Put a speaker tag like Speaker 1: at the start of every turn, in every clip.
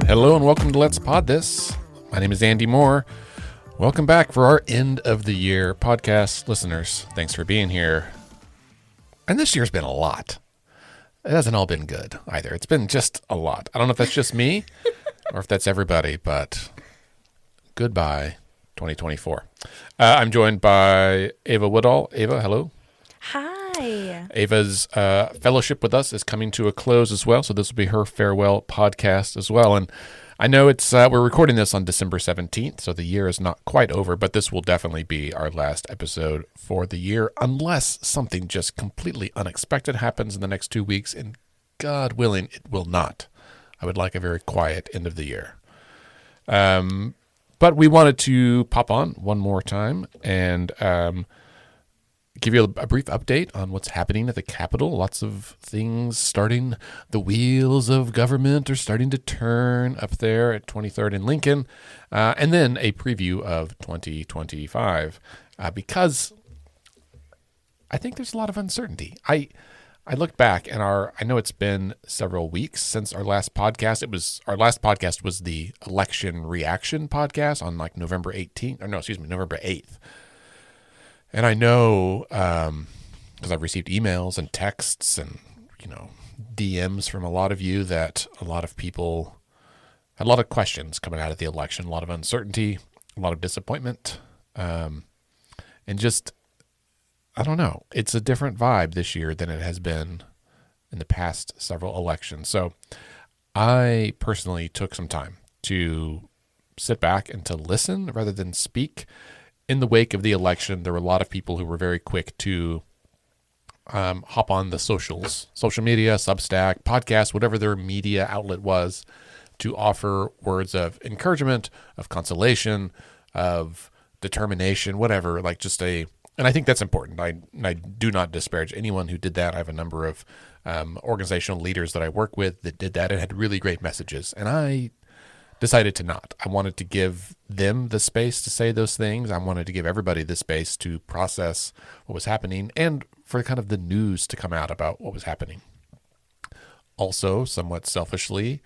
Speaker 1: Hello and welcome to Let's Pod This. My name is Andy Moore. Welcome back for our end of the year podcast. Listeners, thanks for being here. And this year's been a lot. It hasn't all been good either. It's been just a lot. I don't know if that's just me or if that's everybody, but goodbye 2024. I'm joined by Ava Woodall. Ava, hello.
Speaker 2: Hi.
Speaker 1: Ava's fellowship with us is coming to a close as well, so this will be her farewell podcast as well. And I know it's we're recording this on December 17th, so the year is not quite over, but this will definitely be our last episode for the year, unless something just completely unexpected happens in the next 2 weeks, and God willing, it will not. I would like a very quiet end of the year. But we wanted to pop on one more time and give you a brief update on what's happening at the Capitol. Lots of things starting. The wheels of government are starting to turn up there at 23rd and Lincoln. And then a preview of 2025 because I think there's a lot of uncertainty. I looked back and I know it's been several weeks since our last podcast. Our last podcast was the election reaction podcast on like November 8th. And I know, because I've received emails and texts and, DMs from a lot of you that a lot of people had a lot of questions coming out of the election, a lot of uncertainty, a lot of disappointment, and just, I don't know. It's a different vibe this year than it has been in the past several elections. So I personally took some time to sit back and to listen rather than speak. In the wake of the election, there were a lot of people who were very quick to hop on the social media, Substack, podcast, whatever their media outlet was, to offer words of encouragement, of consolation, of determination, whatever, and I think that's important. I do not disparage anyone who did that. I have a number of organizational leaders that I work with that did that and had really great messages, and I decided to not. I wanted to give them the space to say those things. I wanted to give everybody the space to process what was happening and for kind of the news to come out about what was happening. Also, somewhat selfishly,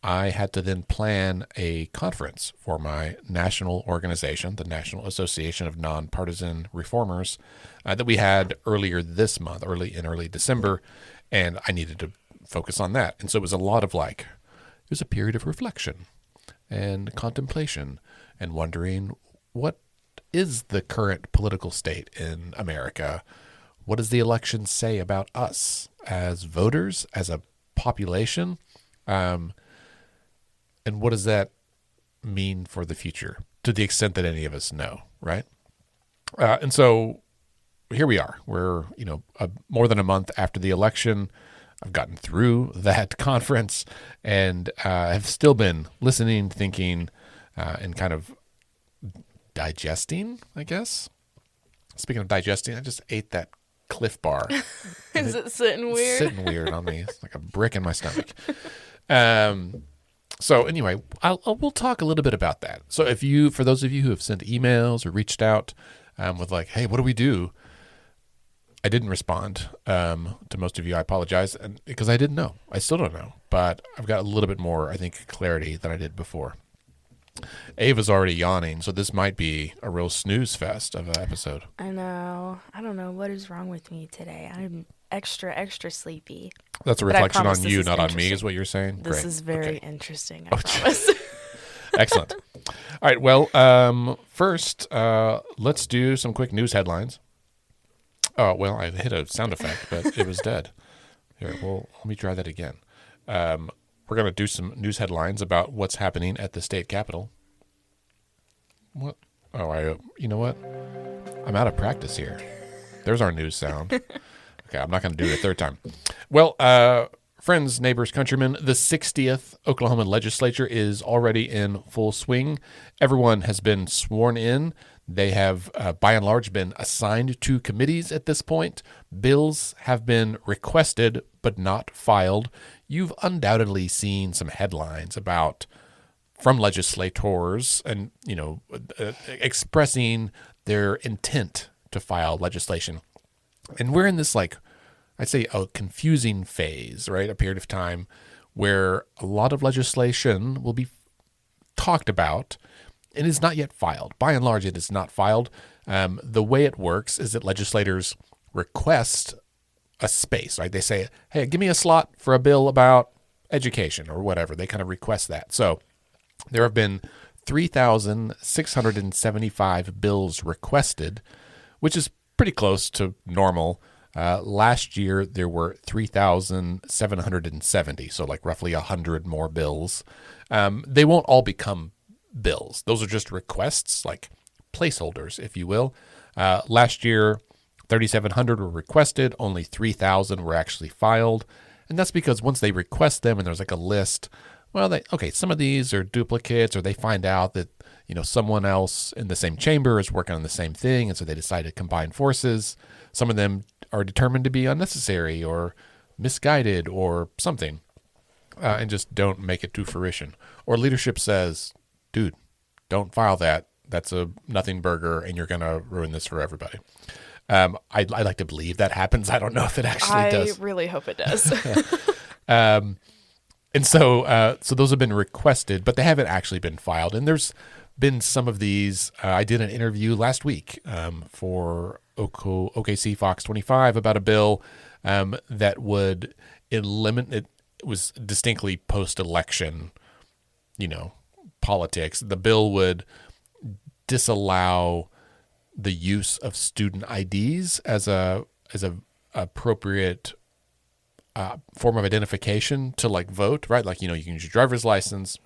Speaker 1: I had to then plan a conference for my national organization, the National Association of Nonpartisan Reformers, that we had earlier this month, early December, and I needed to focus on that. And so it was a lot of it was a period of reflection and contemplation and wondering, what is the current political state in America? What does the election say about us as voters, as a population? And what does that mean for the future, to the extent that any of us know, right? And so here we are. We're, more than a month after the election. I've gotten through that conference and have still been listening, thinking, and kind of digesting, I guess. Speaking of digesting, I just ate that Cliff Bar.
Speaker 2: Is it sitting weird?
Speaker 1: Sitting weird on me. It's like a brick in my stomach. So anyway, we'll talk a little bit about that. So for those of you who have sent emails or reached out with hey, what do we do? I didn't respond to most of you. I apologize, because I didn't know. I still don't know, but I've got a little bit more, I think, clarity than I did before. Ava's already yawning, so this might be a real snooze fest of an episode.
Speaker 2: I know. I don't know what is wrong with me today. I'm extra sleepy.
Speaker 1: That's a reflection on you, not on me, is what you're saying?
Speaker 2: This
Speaker 1: Great.
Speaker 2: is very
Speaker 1: Okay.
Speaker 2: interesting, I promise.
Speaker 1: Excellent. All right, well, first, let's do some quick news headlines. Oh, well, I hit a sound effect, but it was dead. Here, well, let me try that again. We're going to do some news headlines about what's happening at the state capitol. What? Oh, you know what? I'm out of practice here. There's our news sound. Okay, I'm not going to do it a third time. Well, friends, neighbors, countrymen, the 60th Oklahoma Legislature is already in full swing. Everyone has been sworn in. They have, by and large, been assigned to committees at this point. Bills have been requested but not filed. You've undoubtedly seen some headlines from legislators and, expressing their intent to file legislation. And we're in this, I'd say a confusing phase, right? A period of time where a lot of legislation will be talked about and is not yet filed. By and large, it is not filed. The way it works is that legislators request a space, right? They say, hey, give me a slot for a bill about education or whatever. They kind of request that. So there have been 3,675 bills requested, which is pretty close to normal. Last year, there were 3,770, so like roughly 100 more bills. They won't all become bills. Those are just requests, like placeholders, if you will. Last year, 3,700 were requested. Only 3,000 were actually filed. And that's because once they request them and there's like a list, well, some of these are duplicates, or they find out that, someone else in the same chamber is working on the same thing, and so they decide to combine forces. Some of them are determined to be unnecessary or misguided or something, and just don't make it to fruition. Or leadership says, dude, don't file that. That's a nothing burger, and you're going to ruin this for everybody. I'd like to believe that happens. I don't know if it actually does.
Speaker 2: I really hope it does.
Speaker 1: And so those have been requested, but they haven't actually been filed. And there's been some of these. I did an interview last week for OKC Fox 25 about a bill that would eliminate. It was distinctly post-election, politics. The bill would disallow the use of student IDs as a appropriate form of identification to like vote, right? Like, you can use your driver's license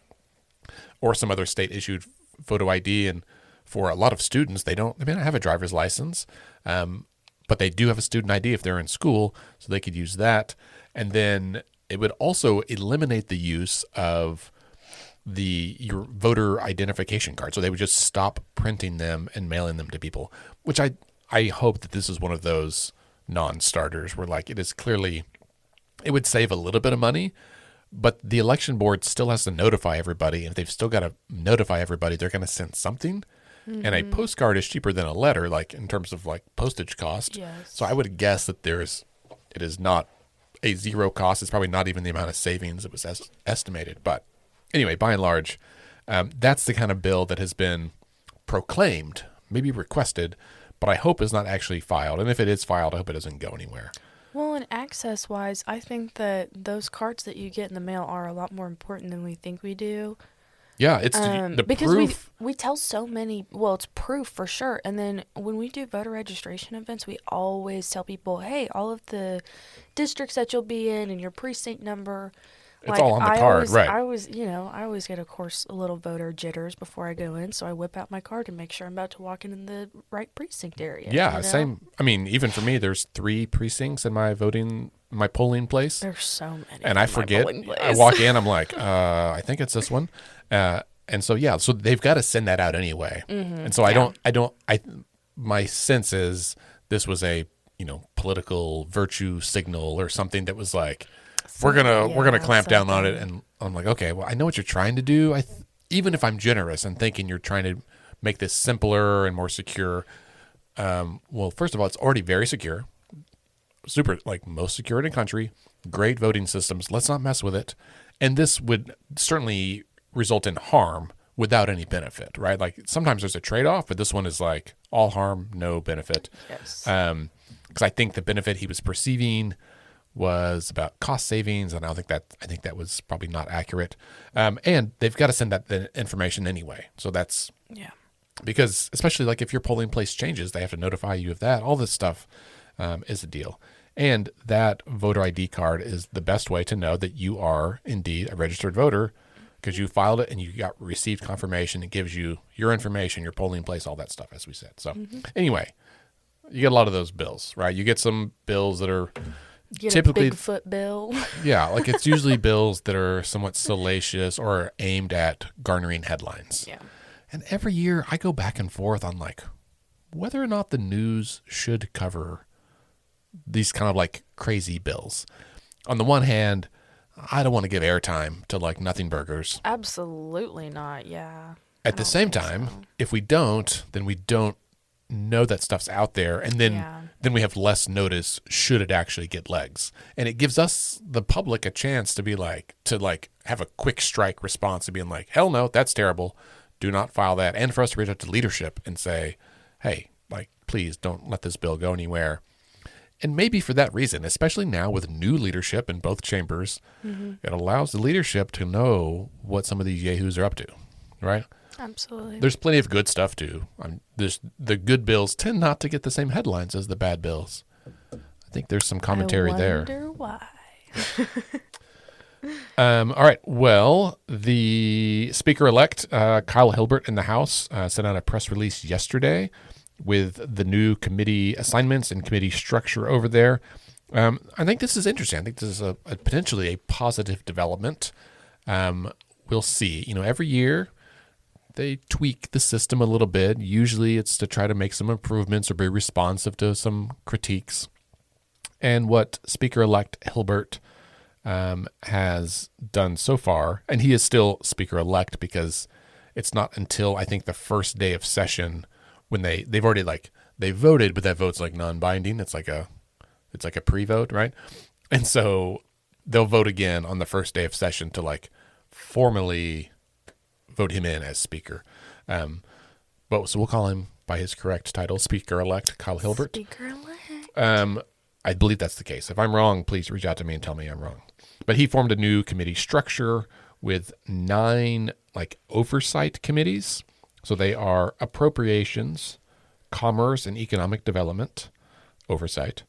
Speaker 1: or some other state issued photo ID. And for a lot of students, they may not have a driver's license, but they do have a student ID if they're in school, so they could use that. And then it would also eliminate the use of your voter identification card. So they would just stop printing them and mailing them to people, which I hope that this is one of those non-starters where like it is clearly, it would save a little bit of money, but the election board still has to notify everybody. And if they've still got to notify everybody, they're going to send something. Mm-hmm. And a postcard is cheaper than a letter, like in terms of like postage cost.
Speaker 2: Yes.
Speaker 1: So I would guess that it is not a zero cost. It's probably not even the amount of savings it was estimated. But anyway, by and large, that's the kind of bill that has been proclaimed, maybe requested, but I hope is not actually filed. And if it is filed, I hope it doesn't go anywhere.
Speaker 2: Well, and access-wise, I think that those cards that you get in the mail are a lot more important than we think we do.
Speaker 1: Yeah, it's the
Speaker 2: because
Speaker 1: proof.
Speaker 2: we tell so many, well, it's proof for sure. And then when we do voter registration events, we always tell people, hey, all of the districts that you'll be in and your precinct number.
Speaker 1: It's all on the card, right?
Speaker 2: I always get, of course, a little voter jitters before I go in, so I whip out my card and make sure I'm about to walk in the right precinct area.
Speaker 1: Yeah, same. I mean, even for me, there's 3 precincts in my polling place.
Speaker 2: There's so many.
Speaker 1: And I forget. I walk in, I'm like, I think it's this one. And so, yeah, so they've got to send that out anyway. Mm-hmm. And so my sense is this was a, political virtue signal or something that was like, we're gonna clamp down on it. And I'm like, okay, well, I know what you're trying to do. Even if I'm generous and thinking you're trying to make this simpler and more secure. Well, first of all, it's already very secure, super, like most secure in the country, great voting systems. Let's not mess with it. And this would certainly result in harm without any benefit, right? Like sometimes there's a trade-off, but this one is like all harm, no benefit.
Speaker 2: Yes.
Speaker 1: Because I think the benefit he was perceiving was about cost savings, and I think that was probably not accurate. And they've got to send that the information anyway. So that's because especially like if your polling place changes, they have to notify you of that. All this stuff is a deal. And that voter ID card is the best way to know that you are indeed a registered voter because you filed it and you got received confirmation. It gives you your information, your polling place, all that stuff, as we said. So anyway, you get a lot of those bills, right? You get some bills that are typically
Speaker 2: a Bigfoot bill.
Speaker 1: Yeah, like it's usually bills that are somewhat salacious or aimed at garnering headlines.
Speaker 2: Yeah.
Speaker 1: And every year I go back and forth on like whether or not the news should cover these kind of like crazy bills. On the one hand, I don't want to give airtime to like nothing burgers.
Speaker 2: Absolutely not. Yeah.
Speaker 1: At the same time, if we don't, then we don't know that stuff's out there. And then then we have less notice should it actually get legs. And it gives us, the public, a chance to be like, have a quick strike response to being like, hell no, that's terrible. Do not file that. And for us to reach out to leadership and say, hey, like, please don't let this bill go anywhere. And maybe for that reason, especially now with new leadership in both chambers, it allows the leadership to know what some of these yahoos are up to, right?
Speaker 2: Absolutely.
Speaker 1: There's plenty of good stuff too. The good bills tend not to get the same headlines as the bad bills. I think there's some commentary there.
Speaker 2: I wonder why.
Speaker 1: All right. Well, the Speaker-elect, Kyle Hilbert in the House, sent out a press release yesterday with the new committee assignments and committee structure over there. I think this is interesting. I think this is a potentially a positive development. We'll see. Every year they tweak the system a little bit. Usually it's to try to make some improvements or be responsive to some critiques. And what Speaker-elect Hilbert has done so far, and he is still Speaker-elect because it's not until I think the first day of session when they've already they voted, but that vote's like non-binding. It's like a pre-vote, right? And so they'll vote again on the first day of session to formally vote him in as Speaker. So we'll call him by his correct title, Speaker-elect Kyle Hilbert.
Speaker 2: Speaker-elect.
Speaker 1: I believe that's the case. If I'm wrong, please reach out to me and tell me I'm wrong. But he formed a new committee structure with 9 oversight committees. So they are appropriations, commerce and economic development oversight,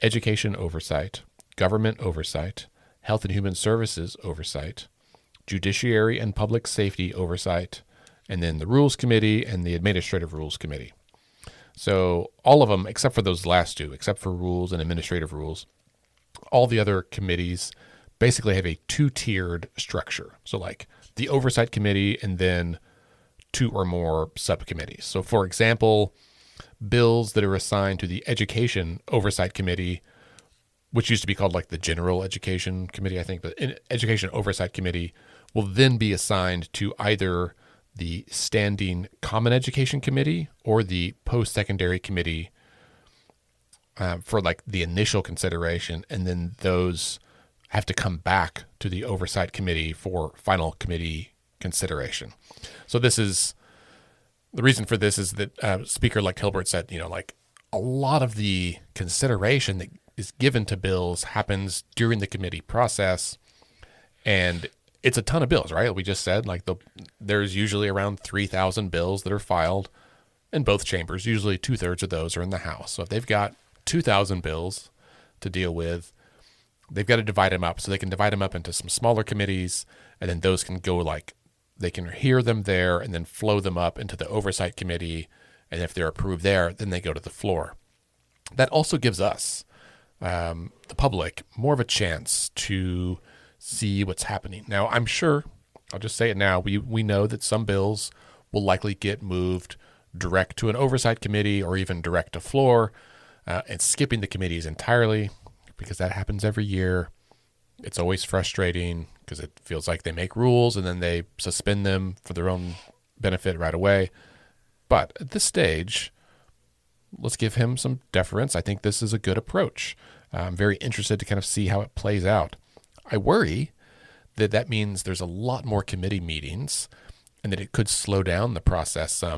Speaker 1: education oversight, government oversight, health and human services oversight, judiciary and public safety oversight, and then the rules committee and the administrative rules committee. So all of them, except for those last 2, except for rules and administrative rules, all the other committees basically have a 2-tiered structure. So the oversight committee and then 2 or more subcommittees. So for example, bills that are assigned to the education oversight committee, which used to be called the general education committee, I think, but education oversight committee will then be assigned to either the standing common education committee or the post-secondary committee for the initial consideration. And then those have to come back to the oversight committee for final committee consideration. So this is the reason for this is that Speaker-elect Hilbert said, a lot of the consideration that is given to bills happens during the committee process, and it's a ton of bills, right? We just said there's usually around 3,000 bills that are filed in both chambers. Usually 2/3 of those are in the House. So if they've got 2,000 bills to deal with, they've got to divide them up. So they can divide them up into some smaller committees, and then those can go they can hear them there and then flow them up into the oversight committee. And if they're approved there, then they go to the floor. That also gives us, the public, more of a chance to see what's happening. Now, I'm sure, I'll just say it now, we know that some bills will likely get moved direct to an oversight committee or even direct to floor, and skipping the committees entirely, because that happens every year. It's always frustrating because it feels like they make rules and then they suspend them for their own benefit right away. But at this stage, let's give him some deference. I think this is a good approach. I'm very interested to kind of see how it plays out. I worry that means there's a lot more committee meetings and that it could slow down the process. I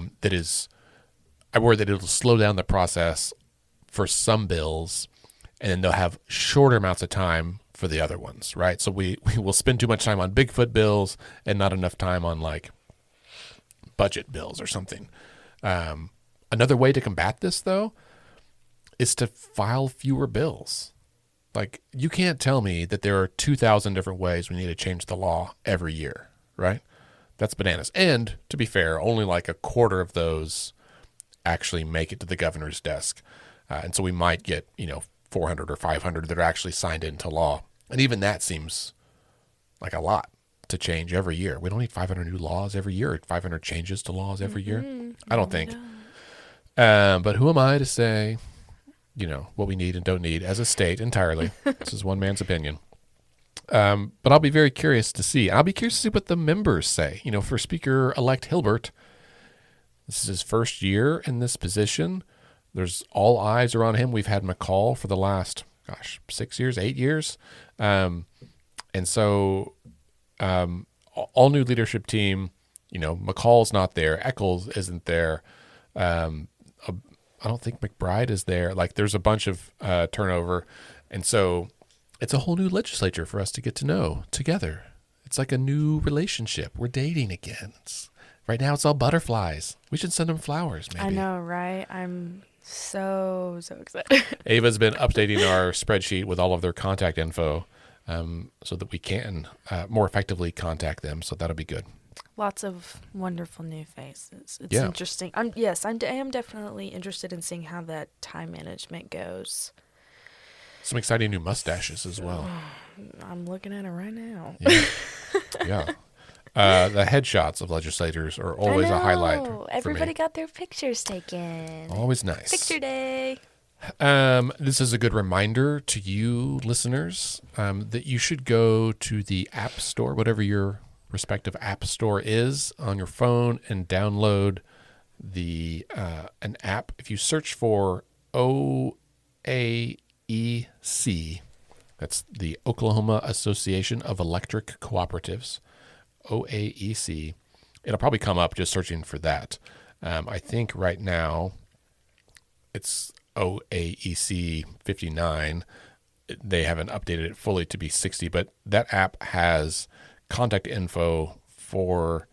Speaker 1: worry that it'll slow down the process for some bills, and then they'll have shorter amounts of time for the other ones, right? So we will spend too much time on Bigfoot bills and not enough time on budget bills or something. Another way to combat this, though, is to file fewer bills. You can't tell me that there are 2,000 different ways we need to change the law every year, right? That's bananas. And to be fair, only a quarter of those actually make it to the governor's desk. And so we might get, 400 or 500 that are actually signed into law. And even that seems like a lot to change every year. We don't need 500 new laws every year, 500 changes to laws every year. I don't think. But who am I to say, what we need and don't need as a state entirely? This is one man's opinion. But I'll be very curious to see. I'll be curious to see what the members say. For Speaker-elect Hilbert, this is his first year in this position. There's all eyes are on him. We've had McCall for the last, 6 years, 8 years. And so all new leadership team, McCall's not there. Eccles isn't there. I don't think McBride is there. Like there's a bunch of turnover. And so it's a whole new legislature for us to get to know together. It's like a new relationship. We're dating again. Right now it's all butterflies. We should send them flowers, maybe.
Speaker 2: I know, right? I'm so excited.
Speaker 1: Ava's been updating our spreadsheet with all of their contact info so that we can more effectively contact them. So that'll be good.
Speaker 2: Lots of wonderful new faces. It's interesting. I am definitely interested in seeing how that time management goes.
Speaker 1: Some exciting new mustaches as well.
Speaker 2: I'm looking at it right now.
Speaker 1: Yeah. The headshots of legislators are always a highlight.
Speaker 2: Everybody got their pictures taken.
Speaker 1: Always nice.
Speaker 2: Picture day.
Speaker 1: This is a good reminder to you listeners that you should go to the App Store, whatever your respective App Store is on your phone, and download an app. If you search for OAEC, that's the Oklahoma Association of Electric Cooperatives, OAEC, it'll probably come up just searching for that. I think right now it's OAEC 59. They haven't updated it fully to be 60, but that app has contact info for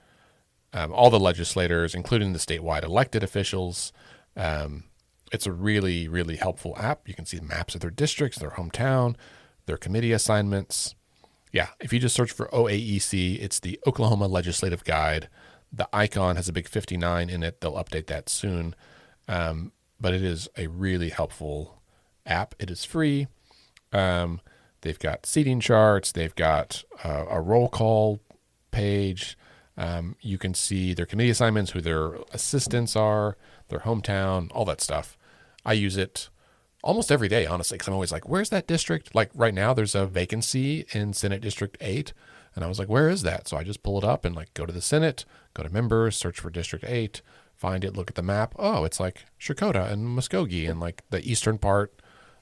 Speaker 1: all the legislators, including the statewide elected officials. It's a really, really helpful app. You can see maps of their districts, their hometown, their committee assignments. Yeah, if you just search for OAEC, it's the Oklahoma Legislative Guide. The icon has a big 59 in it. They'll update that soon. But it is a really helpful app. It is free. They've got seating charts. They've got a roll call page. You can see their committee assignments, who their assistants are, their hometown, all that stuff. I use it almost every day, honestly, because I'm always like, where's that district? Like right now there's a vacancy in Senate District 8. And I was like, where is that? So I just pull it up and go to the Senate, go to members, search for District 8, find it, look at the map. Oh, it's like Shakota and Muskogee and the eastern part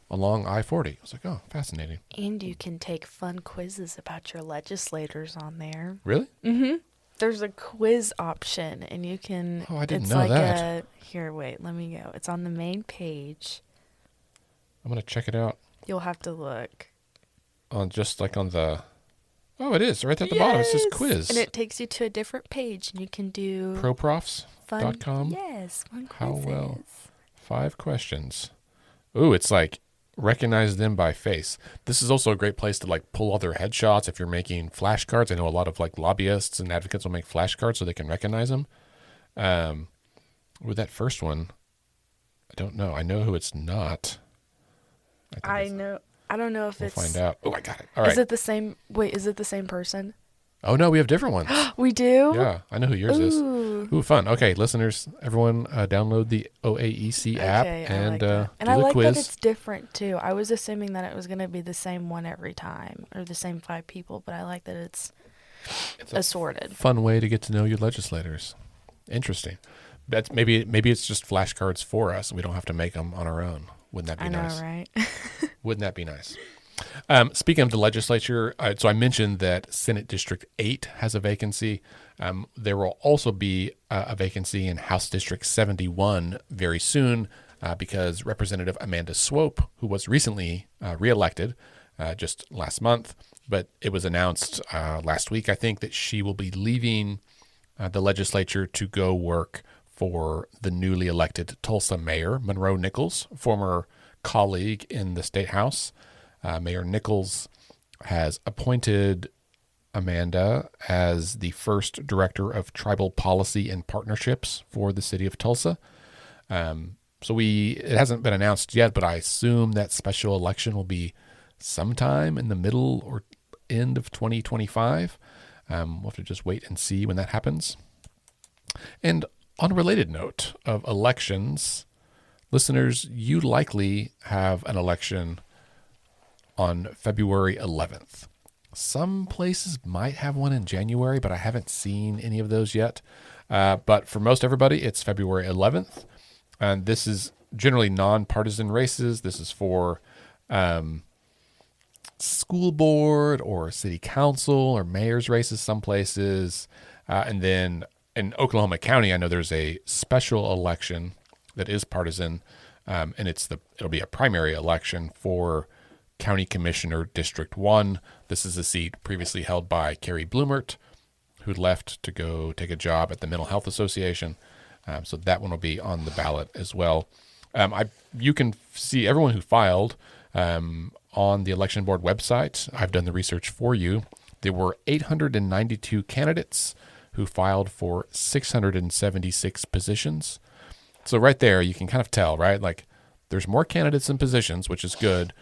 Speaker 1: along I-40. I was like, oh, fascinating.
Speaker 2: And you can take fun quizzes about your legislators on there.
Speaker 1: Really?
Speaker 2: Mm-hmm. There's a quiz option, and you can...
Speaker 1: Oh, I didn't know that.
Speaker 2: Here, wait, let me go. It's on the main page.
Speaker 1: I'm going to check it out.
Speaker 2: You'll have to look.
Speaker 1: On the... Oh, it is. Right at the bottom. It says quiz.
Speaker 2: And it takes you to a different page, and you can do...
Speaker 1: Proprofs.com?
Speaker 2: Yes, fun quizzes.
Speaker 1: How well? 5 questions. Ooh, it's recognize them by face. This is also a great place to pull all their headshots if you're making flashcards. I know a lot of lobbyists and advocates will make flashcards so they can recognize them. With that first one, I don't know. I know who it's not.
Speaker 2: I know. I don't know if
Speaker 1: we'll find out. Oh, I got it. All right.
Speaker 2: Is it the same? Wait, is it the same person?
Speaker 1: Oh, no, we have different ones.
Speaker 2: We do?
Speaker 1: Yeah, I know who yours is. Ooh, fun. Okay, listeners, everyone download the OAEC app and do the quiz.
Speaker 2: And I like that it's different, too. I was assuming that it was going to be the same one every time, or the same 5 people, but I like that it's assorted.
Speaker 1: Fun way to get to know your legislators. Interesting. That's maybe it's just flashcards for us, and we don't have to make them on our own. Wouldn't that be nice?
Speaker 2: I know, right?
Speaker 1: Wouldn't that be nice? Speaking of the legislature, so I mentioned that Senate District 8 has a vacancy. There will also be a vacancy in House District 71 very soon because Representative Amanda Swope, who was recently reelected just last month, but it was announced last week, I think, that she will be leaving the legislature to go work for the newly elected Tulsa mayor, Monroe Nichols, former colleague in the state house. Mayor Nichols has appointed Amanda as the first director of tribal policy and partnerships for the city of Tulsa. So it hasn't been announced yet, but I assume that special election will be sometime in the middle or end of 2025. We'll have to just wait and see when that happens. And on a related note of elections, listeners, you likely have an election on February 11th. Some places might have one in January, but I haven't seen any of those yet. But for most everybody, it's February 11th. And this is generally nonpartisan races. This is for school board or city council or mayor's races some places. And then in Oklahoma County, I know there's a special election that is partisan, and it'll be a primary election for County Commissioner District 1. This is a seat previously held by Carrie Bloomert, who left to go take a job at the Mental Health Association. So that one will be on the ballot as well. You can see everyone who filed on the election board website. I've done the research for you. There were 892 candidates who filed for 676 positions. So right there, you can kind of tell, right? Like there's more candidates than positions, which is good,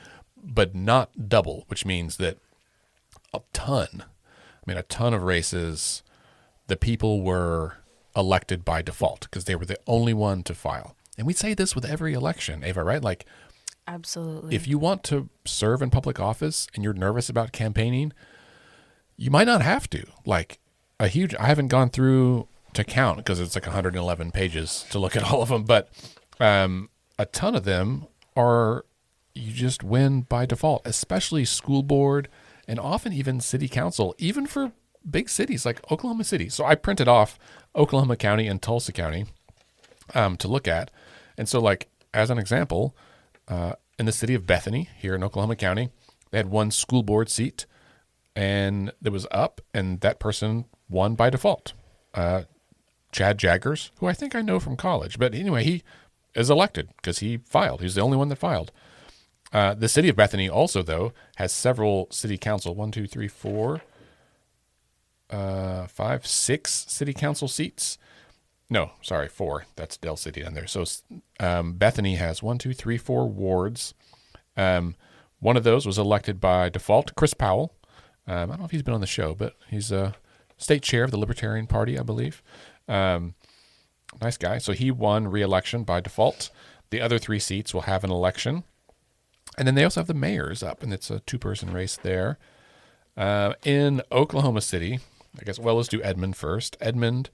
Speaker 1: but not double, which means that a ton of races, the people were elected by default because they were the only one to file. And we say this with every election, Ava, right? Like,
Speaker 2: absolutely.
Speaker 1: If you want to serve in public office and you're nervous about campaigning, you might not have to. Like I haven't gone through to count because it's like 111 pages to look at all of them, but a ton of them are you just win by default, especially school board and often even city council, even for big cities like Oklahoma City. So I printed off Oklahoma County and Tulsa County to look at. And so like as an example, in the city of Bethany here in Oklahoma County, they had one school board seat and it was up and that person won by default. Chad Jaggers, who I think I know from college, but anyway, he is elected because he filed. He's the only one that filed. The city of Bethany also, though, has several city council, 6 city council seats. No, sorry, 4. That's Del City down there. So Bethany has 4 wards. One of those was elected by default, Chris Powell. I don't know if he's been on the show, but he's a state chair of the Libertarian Party, I believe. Nice guy. So he won re-election by default. The other 3 seats will have an election. And then they also have the mayors up, and it's a 2-person race there. In Oklahoma City, I guess, well, let's do Edmond first. Edmond,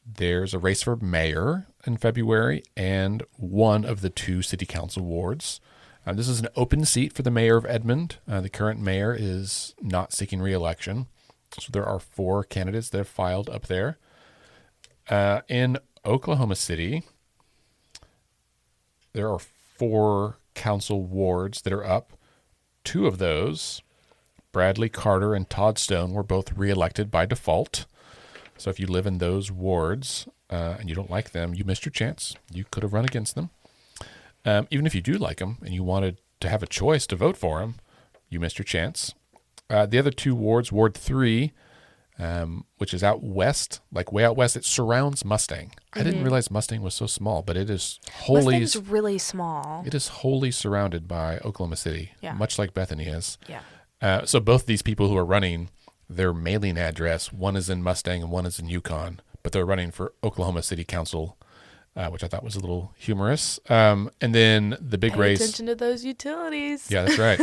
Speaker 1: there's a race for mayor in February and one of the 2 city council wards. This is an open seat for the mayor of Edmond. The current mayor is not seeking re-election. So there are 4 candidates that have filed up there. In Oklahoma City, there are 4 council wards that are up. 2 of those, Bradley Carter and Todd Stone, were both reelected by default. So if you live in those wards and you don't like them, you missed your chance. You could have run against them. Even if you do like them and you wanted to have a choice to vote for them, you missed your chance. The other 2 wards, Ward 3, which is out west, like way out west, it surrounds Mustang. Mm-hmm. I didn't realize Mustang was so small, but it is wholly...
Speaker 2: Mustang's really small.
Speaker 1: It is wholly surrounded by Oklahoma City, much like Bethany is.
Speaker 2: Yeah.
Speaker 1: So both these people who are running, their mailing address, one is in Mustang and one is in Yukon, but they're running for Oklahoma City Council, which I thought was a little humorous. And then the big race...
Speaker 2: Pay attention to those utilities.
Speaker 1: Yeah, that's right.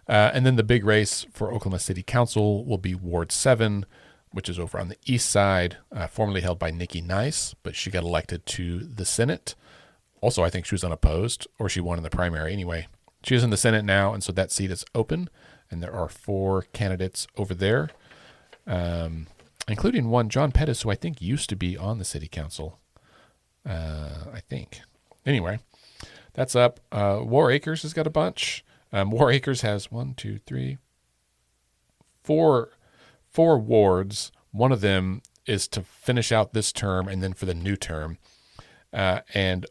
Speaker 1: And then the big race for Oklahoma City Council will be Ward 7, which is over on the east side, formerly held by Nikki Nice, but she got elected to the Senate. Also, I think she was unopposed, or she won in the primary. Anyway, she is in the Senate now, and so that seat is open, and there are 4 candidates over there, including one, John Pettis, who I think used to be on the city council, I think. Anyway, that's up. War Acres has got a bunch. War Acres has 4 wards. One of them is to finish out this term and then for the new term. And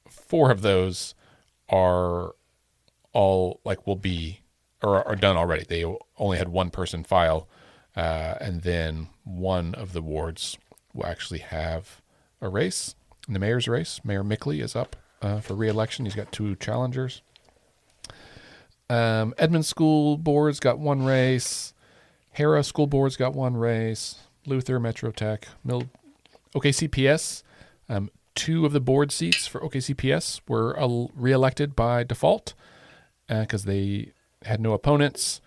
Speaker 1: 4 of those are all will be or are done already. They only had 1 person file. And then one of the wards will actually have a race. In the mayor's race, Mayor Mickley is up for re-election. He's got 2 challengers. Edmond School Board's got 1 race. Hera School Board's got 1 race. Luther, Metro Tech, OKCPS. 2 of the board seats for OKCPS were re-elected by default because they had no opponents.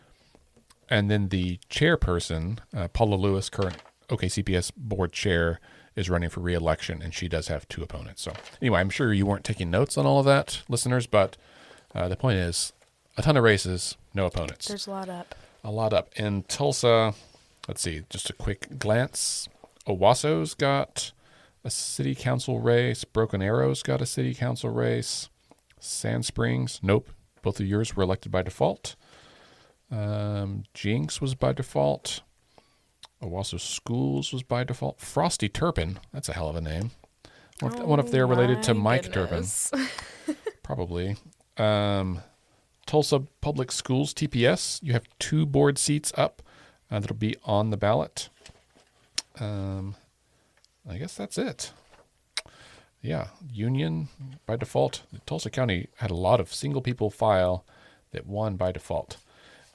Speaker 1: And then the chairperson, Paula Lewis, current OKCPS board chair, is running for re-election, and she does have 2 opponents. So anyway, I'm sure you weren't taking notes on all of that, listeners, but the point is a ton of races, no opponents.
Speaker 2: There's a lot up.
Speaker 1: A lot up. In Tulsa, let's see, just a quick glance. Owasso's got a city council race. Broken Arrow's got a city council race. Sand Springs, nope. Both of yours were elected by default. Jinx was by default. Owasso Schools was by default. Frosty Turpin, that's a hell of a name. I wonder if they're related to Mike
Speaker 2: goodness.
Speaker 1: Turpin. Probably. Tulsa Public Schools, TPS, you have 2 board seats up that'll be on the ballot. I guess that's it. Yeah, Union by default. Tulsa County had a lot of single people file that won by default.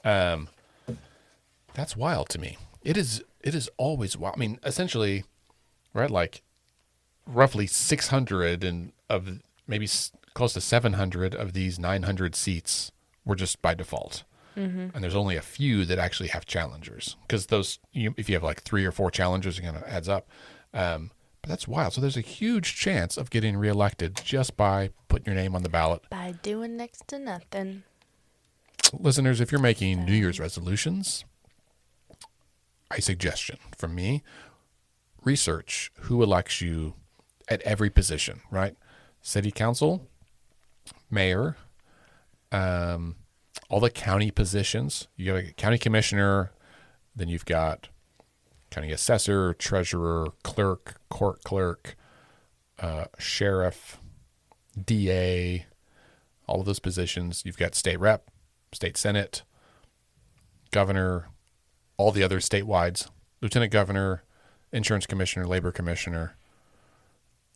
Speaker 1: That's wild to me. It is always wild. I mean, essentially, right, like roughly 600 and of maybe close to 700 of these 900 seats were just by default. Mm-hmm. And there's only a few that actually have challengers, because those, if you have like 3 or 4 challengers, it kind of adds up. But that's wild. So there's a huge chance of getting reelected just by putting your name on the ballot.
Speaker 2: By doing next to nothing.
Speaker 1: Listeners, if you're making New Year's resolutions, a suggestion from me, research who elects you at every position, right? City council, mayor, all the county positions. You got a county commissioner, then you've got county assessor, treasurer, clerk, court clerk, sheriff, DA, all of those positions. You've got state rep, state senate, governor, all the other statewide, lieutenant governor, insurance commissioner, labor commissioner,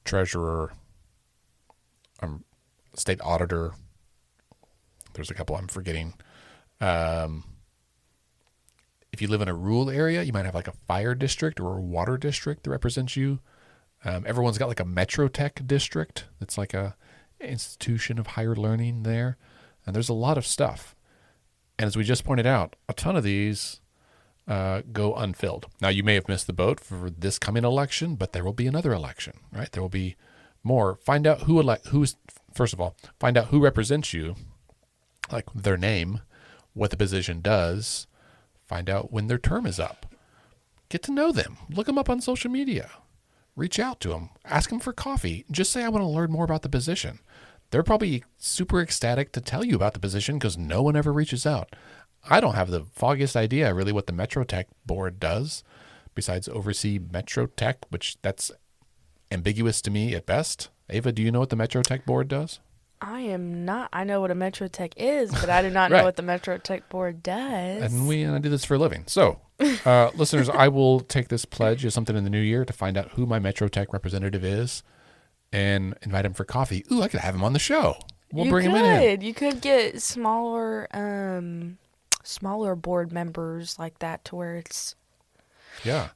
Speaker 1: treasurer, state auditor. There's a couple I'm forgetting. If you live in a rural area, you might have like a fire district or a water district that represents you. Everyone's got like a Metro Tech district. It's like a institution of higher learning there. And there's a lot of stuff. And as we just pointed out, a ton of these go unfilled. Now, you may have missed the boat for this coming election, but there will be another election, right? There will be more. Find out first of all, find out who represents you, like their name, what the position does. Find out when their term is up. Get to know them. Look them up on social media. Reach out to them. Ask them for coffee. Just say, I want to learn more about the position. They're probably super ecstatic to tell you about the position because no one ever reaches out. I don't have the foggiest idea really what the Metro Tech board does besides oversee Metro Tech, which that's ambiguous to me at best. Ava, do you know what the Metro Tech board does?
Speaker 2: I am not. I know what a Metro Tech is, but I do not
Speaker 1: Right.
Speaker 2: know what the Metro Tech board does.
Speaker 1: And I do this for a living. So, listeners, I will take this pledge as something in the new year to find out who my Metro Tech representative is and invite him for coffee. Ooh, I could have him on the show. We'll bring him in.
Speaker 2: You could get smaller board members like that to where it's
Speaker 1: Yeah.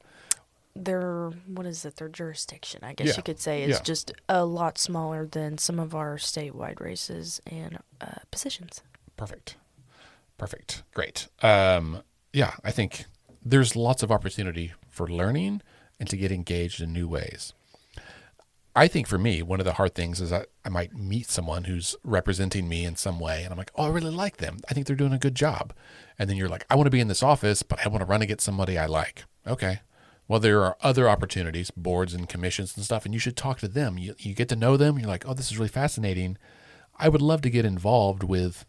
Speaker 2: their jurisdiction, I guess
Speaker 1: Yeah.
Speaker 2: you could say, is
Speaker 1: Yeah.
Speaker 2: just a lot smaller than some of our statewide races and positions.
Speaker 1: Perfect. Great. Yeah, I think there's lots of opportunity for learning and to get engaged in new ways. I think for me, one of the hard things is I might meet someone who's representing me in some way, and I'm like, oh, I really like them. I think they're doing a good job. And then you're like, I want to be in this office, but I want to run against somebody I like. Okay. Well, there are other opportunities, boards and commissions and stuff, and you should talk to them. You get to know them. You're like, oh, this is really fascinating. I would love to get involved with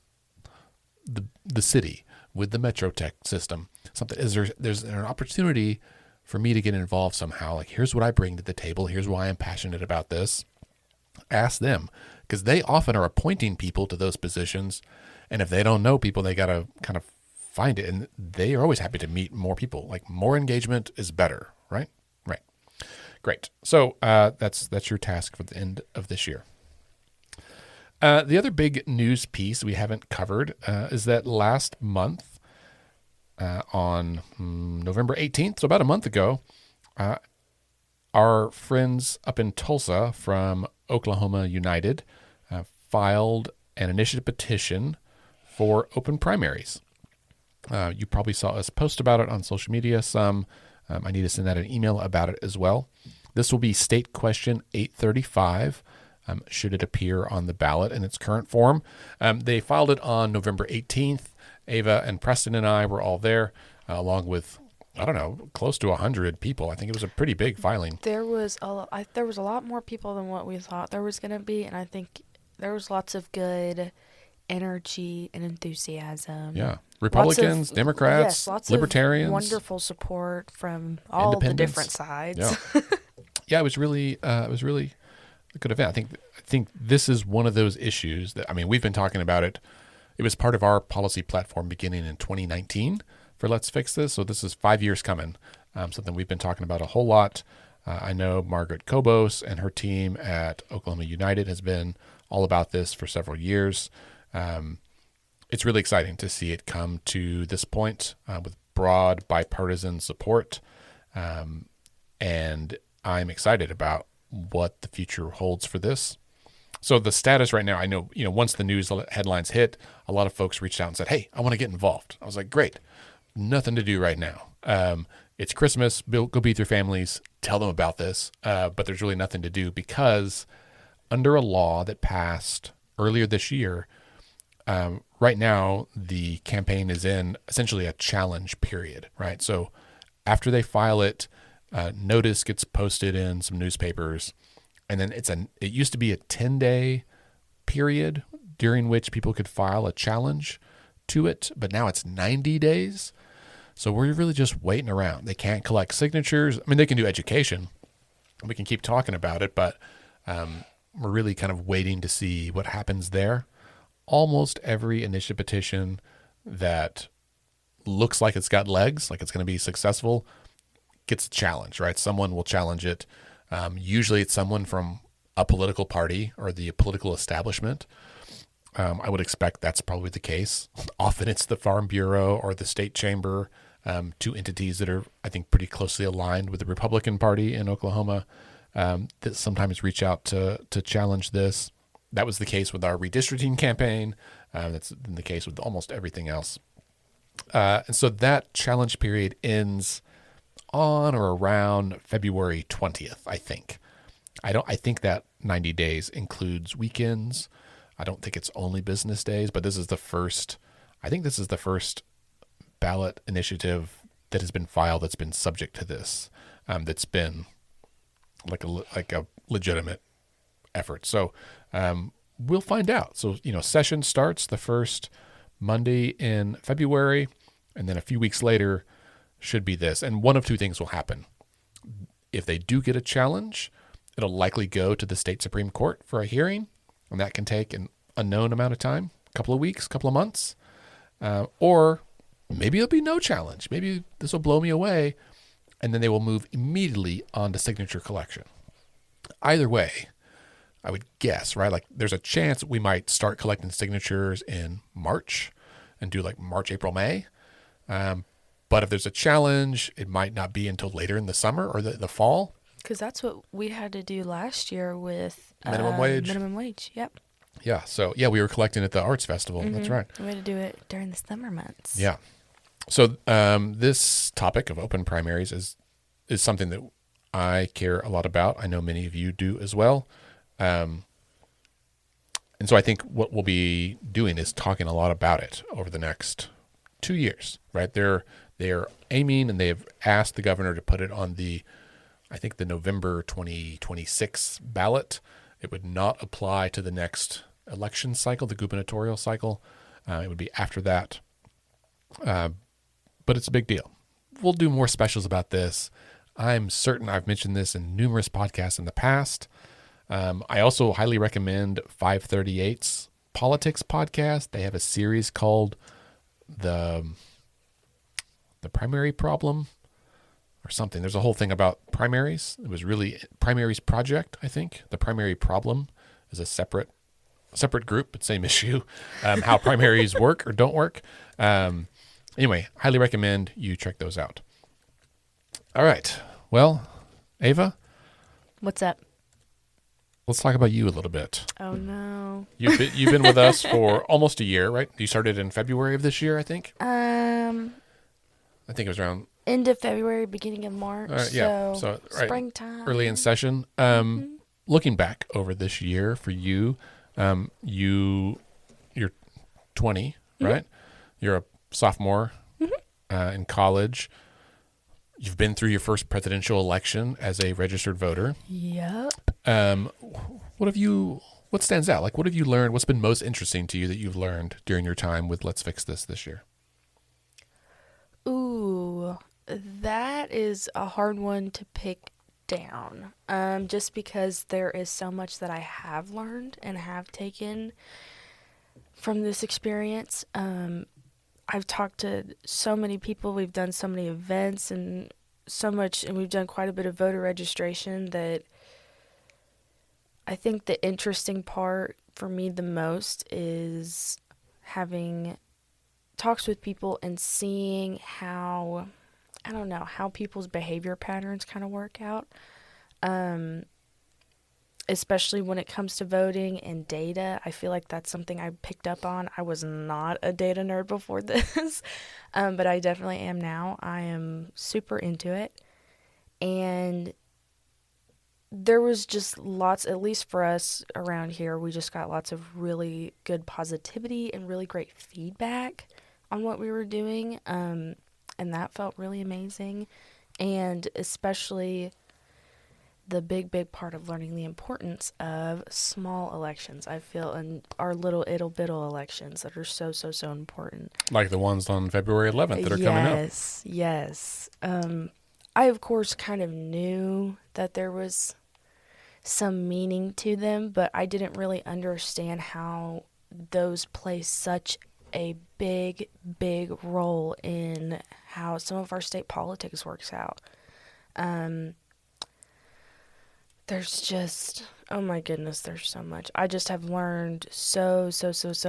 Speaker 1: the city, with the Metro Tech system. There's an opportunity for me to get involved somehow. Like, here's what I bring to the table. Here's why I'm passionate about this. Ask them, because they often are appointing people to those positions. And if they don't know people, they got to kind of find it. And they are always happy to meet more people. Like, more engagement is better, right? Right. Great. So that's your task for the end of this year. The other big news piece we haven't covered is that last month, on November 18th, so about a month ago, our friends up in Tulsa from Oklahoma United filed an initiative petition for open primaries. You probably saw us post about it on social media some. I need to send out an email about it as well. This will be State Question 835, should it appear on the ballot in its current form. They filed it on November 18th. Ava and Preston and I were all there, along with, I don't know, close to 100 people. I think it was a pretty big filing.
Speaker 2: There was there was a lot more people than what we thought there was going to be, and I think there was lots of good energy and enthusiasm.
Speaker 1: Yeah. Republicans, Democrats,
Speaker 2: lots
Speaker 1: Libertarians.
Speaker 2: of wonderful support from all the different sides.
Speaker 1: Yeah. Yeah, it was really a good event. I think this is one of those issues that, I mean, we've been talking about it. It was part of our policy platform beginning in 2019 for Let's Fix This. So this is 5 years coming, something we've been talking about a whole lot. I know Margaret Kobos and her team at Oklahoma United has been all about this for several years. It's really exciting to see it come to this point with broad bipartisan support. And I'm excited about what the future holds for this. So the status right now, I know, once the news headlines hit, a lot of folks reached out and said, hey, I want to get involved. I was like, great. Nothing to do right now. It's Christmas. Go be with your families. Tell them about this. But there's really nothing to do because under a law that passed earlier this year, right now the campaign is in essentially a challenge period, right? So after they file it, notice gets posted in some newspapers, and then it used to be a 10-day period during which people could file a challenge to it, but now it's 90 days. So we're really just waiting around. They can't collect signatures. I mean, they can do education. We can keep talking about it, but we're really kind of waiting to see what happens there. Almost every initiative petition that looks like it's got legs, like it's going to be successful, gets a challenge, right? Someone will challenge it. Usually it's someone from a political party or the political establishment. I would expect that's probably the case. Often it's the Farm Bureau or the state chamber, two entities that are, I think, pretty closely aligned with the Republican Party in Oklahoma, that sometimes reach out to challenge this. That was the case with our redistricting campaign. That's been the case with almost everything else. And so that challenge period ends on or around February 20th, I think. I think that 90 days includes weekends. I don't think it's only business days, but this is the first ballot initiative that has been filed that's been subject to this, that's been like a legitimate effort. So we'll find out. So, session starts the first Monday in February, and then a few weeks later should be this. And one of two things will happen. If they do get a challenge, it'll likely go to the state Supreme Court for a hearing, and that can take an unknown amount of time, a couple of weeks, a couple of months. Or maybe it'll be no challenge. Maybe this will blow me away, and then they will move immediately on to signature collection. Either way, I would guess, right? Like there's a chance we might start collecting signatures in March and do like March, April, May. But if there's a challenge, it might not be until later in the summer or the fall.
Speaker 2: Because that's what we had to do last year with
Speaker 1: minimum wage.
Speaker 2: Minimum wage, yep.
Speaker 1: Yeah. So we were collecting at the Arts Festival. Mm-hmm. That's right.
Speaker 2: We had to do it during the summer months.
Speaker 1: Yeah. So this topic of open primaries is something that I care a lot about. I know many of you do as well. And so I think what we'll be doing is talking a lot about it over the next 2 years, right? They're aiming, and they have asked the governor to put it on the November 2026 ballot. It would not apply to the next election cycle, the gubernatorial cycle. It would be after that. But it's a big deal. We'll do more specials about this. I'm certain I've mentioned this in numerous podcasts in the past. I also highly recommend 538's Politics podcast. They have a series called the Primary Problem or something. There's a whole thing about primaries. It was really Primaries Project, I think. The Primary Problem is a separate group, but same issue. How primaries work or don't work. Anyway, highly recommend you check those out. All right. Well, Ava?
Speaker 2: What's up?
Speaker 1: Let's talk about you a little bit.
Speaker 2: Oh, no.
Speaker 1: You've been with us for almost a year, right? You started in February of this year, I think?
Speaker 2: I
Speaker 1: I think it was around
Speaker 2: End of February, beginning of March.
Speaker 1: Yeah.
Speaker 2: So,
Speaker 1: So right,
Speaker 2: springtime.
Speaker 1: early in session. Looking back over this year for you, you're 20, right? You're a sophomore in college. You've been through your first presidential election as a registered voter.
Speaker 2: Yep.
Speaker 1: What stands out? Like, what have you learned? What's been most interesting to you that you've learned during your time with Let's Fix This year?
Speaker 2: Ooh, that is a hard one to pick down. Just because there is so much that I have learned and have taken from this experience. I've talked to so many people. We've done so many events and so much, and we've done quite a bit of voter registration that I think the interesting part for me the most is having talks with people and seeing how, I don't know, how people's behavior patterns kind of work out. Especially when it comes to voting and data. I feel like that's something I picked up on. I was not a data nerd before this, but I definitely am now. I am super into it. And there was just lots, at least for us around here, we just got lots of really good positivity and really great feedback on what we were doing. And that felt really amazing. And especially the big part of learning the importance of small elections, I feel, and our little ittle bittle elections that are so important.
Speaker 1: Like the ones on February 11th that are coming up.
Speaker 2: Yes. I, of course, kind of knew that there was some meaning to them, but I didn't really understand how those play such a big role in how some of our state politics works out. There's just, oh my goodness, there's so much. I just have learned so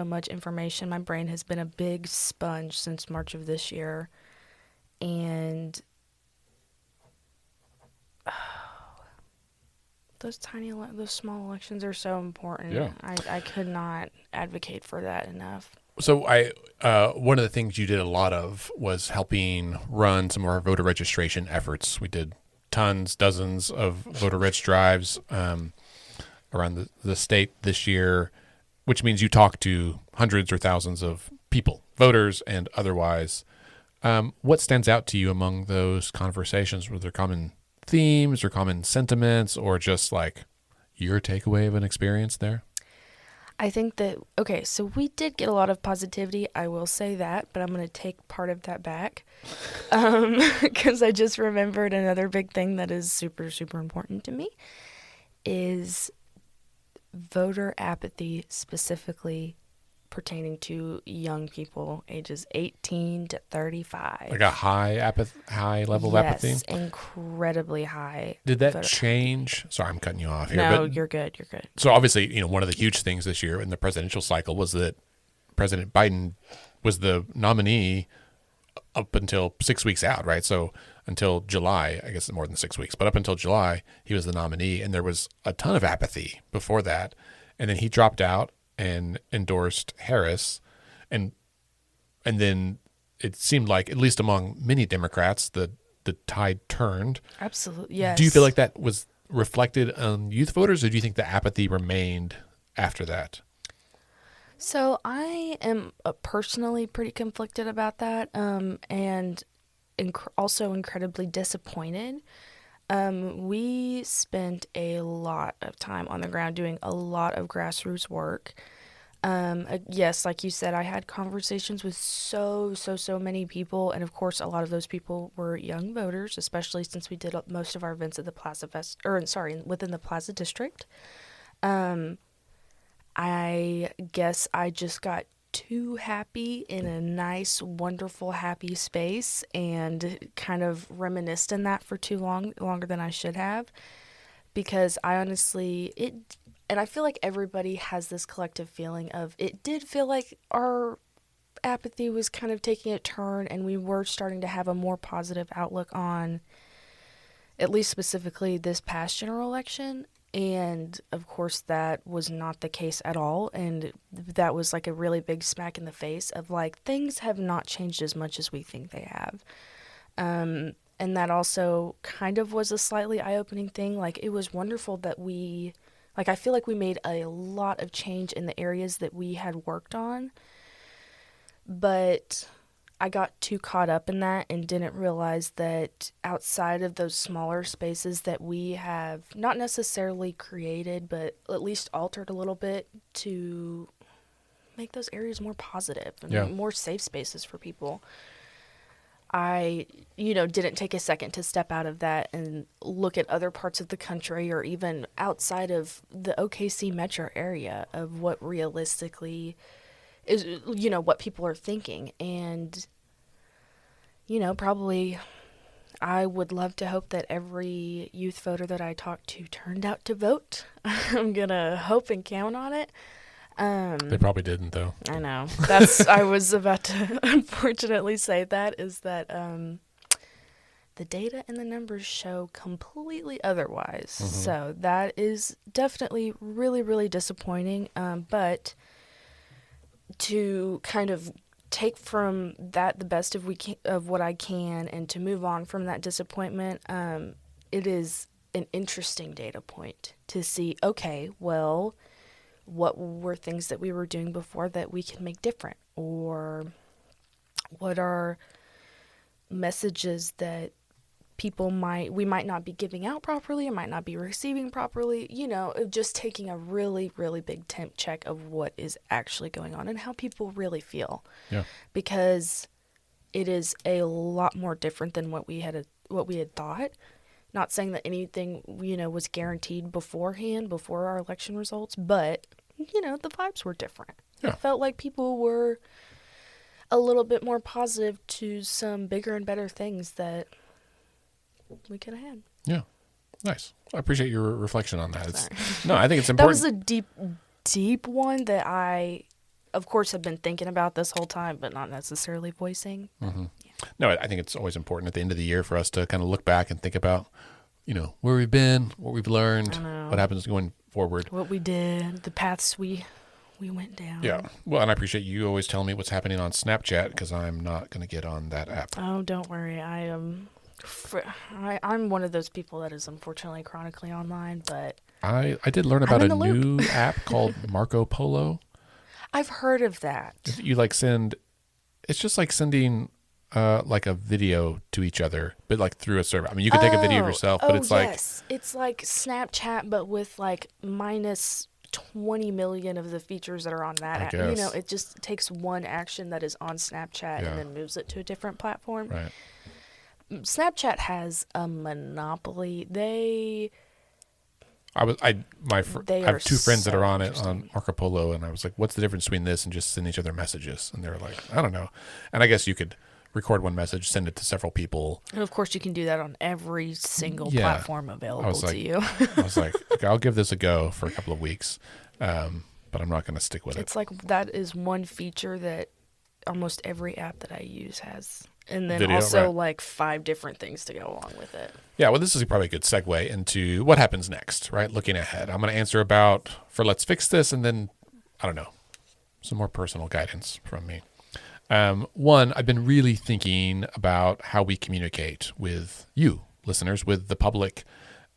Speaker 2: much information. My brain has been a big sponge since March of this year. And those small elections are so important.
Speaker 1: Yeah.
Speaker 2: I could not advocate for that enough.
Speaker 1: So one of the things you did a lot of was helping run some of our voter registration efforts. We did dozens of voter reg drives around the state this year, which means you talk to hundreds or thousands of people, voters and otherwise. What stands out to you among those conversations? Were there common themes or common sentiments, or just like your takeaway of an experience there?
Speaker 2: I think that, okay, so we did get a lot of positivity, I will say that, but I'm going to take part of that back because I just remembered another big thing that is super important to me is voter apathy, specifically pertaining to young people ages 18 to 35.
Speaker 1: Like a high level of apathy?
Speaker 2: Yes, incredibly high.
Speaker 1: Did that change? Sorry, I'm cutting you off here.
Speaker 2: No,
Speaker 1: but
Speaker 2: you're good.
Speaker 1: So obviously, one of the huge things this year in the presidential cycle was that President Biden was the nominee up until 6 weeks out, right? So until July, I guess more than 6 weeks, but up until July, he was the nominee, and there was a ton of apathy before that. And then he dropped out and endorsed Harris, and then it seemed like, at least among many Democrats, the tide turned.
Speaker 2: Absolutely, yes.
Speaker 1: Do you feel like that was reflected on youth voters, or do you think the apathy remained after that?
Speaker 2: So I am personally pretty conflicted about that, and also incredibly disappointed. We spent a lot of time on the ground doing a lot of grassroots work. Yes, like you said, I had conversations with so many people, and of course, a lot of those people were young voters, especially since we did most of our events at the Plaza within the Plaza District. I guess I just got too happy in a nice, wonderful, happy space and kind of reminisced in that for longer than I should have, because I honestly, and I feel like everybody has this collective feeling of, it did feel like our apathy was kind of taking a turn and we were starting to have a more positive outlook on, at least specifically, this past general election. And of course that was not the case at all, and that was like a really big smack in the face of like, things have not changed as much as we think they have. And that also kind of was a slightly eye-opening thing. Like, it was wonderful that I feel like we made a lot of change in the areas that we had worked on, but I got too caught up in that and didn't realize that outside of those smaller spaces that we have not necessarily created, but at least altered a little bit to make those areas more positive and more safe spaces for people. I, didn't take a second to step out of that and look at other parts of the country or even outside of the OKC metro area of what realistically is, what people are thinking. And, probably I would love to hope that every youth voter that I talked to turned out to vote. I'm going to hope and count on it.
Speaker 1: They probably didn't, though.
Speaker 2: I know. I was about to unfortunately say that, is that the data and the numbers show completely otherwise.
Speaker 1: Mm-hmm.
Speaker 2: So that is definitely really, really disappointing. But to kind of take from that the best of what I can and to move on from that disappointment, it is an interesting data point to see, okay, well, what were things that we were doing before that we can make different? Or what are messages that we might not be giving out properly, or might not be receiving properly, just taking a really, really big temp check of what is actually going on and how people really feel.
Speaker 1: Yeah.
Speaker 2: Because it is a lot more different than what we had thought. Not saying that anything, was guaranteed beforehand, before our election results, but, the vibes were different.
Speaker 1: Yeah.
Speaker 2: It felt like people were a little bit more positive to some bigger and better things that we could have had.
Speaker 1: Yeah. Nice. I appreciate your reflection on that. No, I think it's important.
Speaker 2: That was a deep, deep one that I, of course, have been thinking about this whole time, but not necessarily voicing.
Speaker 1: Mm-hmm. Yeah. No, I think it's always important at the end of the year for us to kind of look back and think about, where we've been, what we've learned, what happens going forward.
Speaker 2: What we did, the paths we went down.
Speaker 1: Yeah. Well, and I appreciate you always telling me what's happening on Snapchat, because I'm not going to get on that app.
Speaker 2: Oh, don't worry. I'm one of those people that is unfortunately chronically online, but
Speaker 1: I did learn about a new app called Marco Polo.
Speaker 2: I've heard of that.
Speaker 1: You it's just like sending like a video to each other, but like through a server. I mean, you can take a video of yourself, but it's
Speaker 2: it's like Snapchat, but with like minus 20 million of the features that are on that app. It just takes one action that is on Snapchat and then moves it to a different platform.
Speaker 1: Right.
Speaker 2: Snapchat has a monopoly.
Speaker 1: I have two friends that are on it on Marco Polo, and I was like, "What's the difference between this and just send each other messages?" And they were like, "I don't know." And I guess you could record one message, send it to several people.
Speaker 2: And of course, you can do that on every single platform available to you.
Speaker 1: I was like, okay, I'll give this a go for a couple of weeks, but I'm not going to stick with it.
Speaker 2: It's like that is one feature that almost every app that I use has. And then
Speaker 1: Video,
Speaker 2: also
Speaker 1: right.
Speaker 2: like 5 different things to go along with it.
Speaker 1: Yeah, well, this is probably a good segue into what happens next, right? Looking ahead. I'm going to answer for let's fix this, and then, I don't know, some more personal guidance from me. One, I've been really thinking about how we communicate with you, listeners, with the public.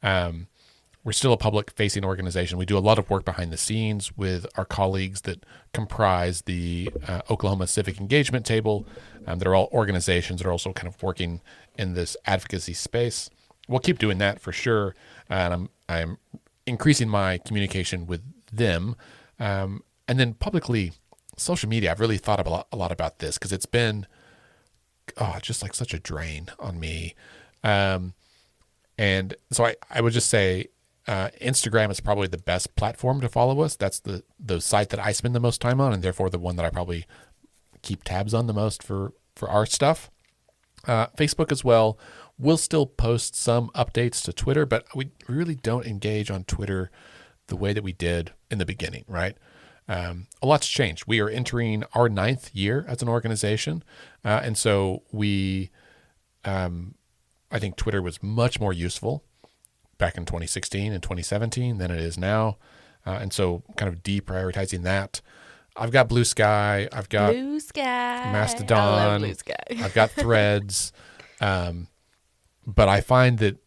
Speaker 1: We're still a public-facing organization. We do a lot of work behind the scenes with our colleagues that comprise the Oklahoma Civic Engagement Table. That are all organizations that are also kind of working in this advocacy space. We'll keep doing that for sure, and I'm increasing my communication with them. And then publicly, social media, I've really thought a lot about this because it's been just like such a drain on me. And so I would just say, Instagram is probably the best platform to follow us. That's the site that I spend the most time on, and therefore the one that I probably keep tabs on the most for our stuff. Facebook as well. We'll still post some updates to Twitter, but we really don't engage on Twitter the way that we did in the beginning, right? A lot's changed. We are entering our 9th year as an organization, and so I think Twitter was much more useful back in 2016 and 2017 than it is now. And so kind of deprioritizing that. I've got Blue Sky. I've got
Speaker 2: Blue Sky.
Speaker 1: Mastodon.
Speaker 2: I love Blue Sky.
Speaker 1: I've got Threads. But I find that